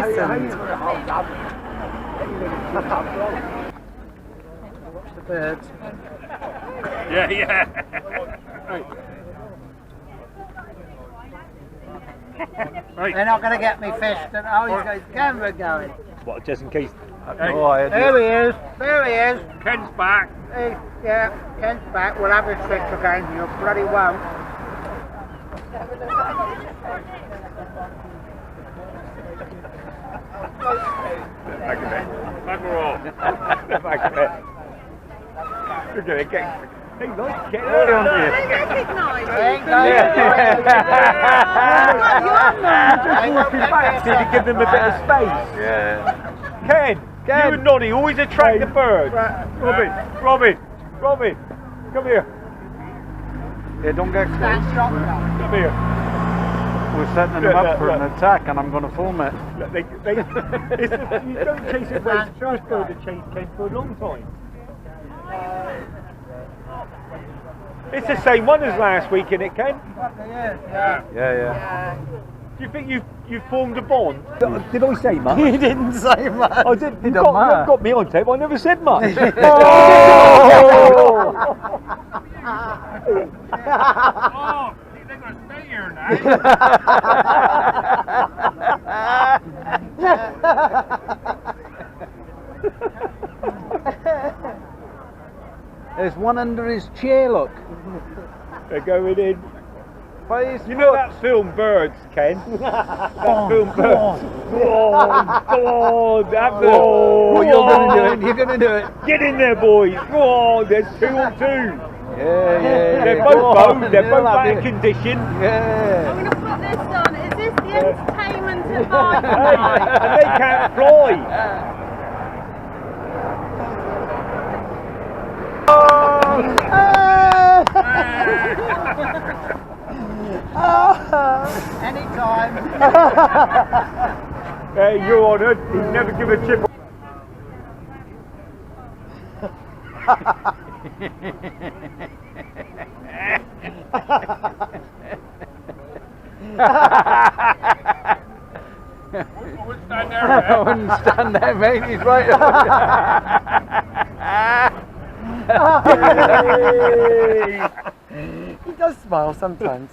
listened. Watch the birds. Yeah, yeah. Right. They're not going to get me fish. Oh, he's got his camera going. What, just in case? There he is. There he is. Ken's back. Yeah, Ken's back. We'll have his fish again. You bloody won't. Back of it. Mackerel. Back of it. Look at it. Hey, nice. Get early on here. They recognise you. Did you give them a bit of space? Yeah. Ken, you and Noddy always attract the birds. Robin, come here. Yeah, don't get close. Come here. We're setting them up for an attack, and I'm going to film it. Look, you don't chase it away. It's the first bird to chase Ken for a long time. It's the same one as last week, isn't it, Ken? Yeah. Do you think you've formed a bond? Did I say much? He didn't say much. I did. You got me on tape. I never said much. Oh, they're going to stay here now. There's one under his chair, look. They're going in. You know that film Birds, Ken? That film Birds. Go on, that film. Oh, you're going to do it. You're going to do it. Get in there, boys. Go on, there's 2 on 2. Yeah. They're both bowed. They're both out of condition. Yeah. I'm going to put this on. Is this the entertainment of mine? Hey, and they can't fly. Anytime. Hey, you're on it. He'd never give a chip. I wouldn't stand there, mate. He's right. He does smile sometimes.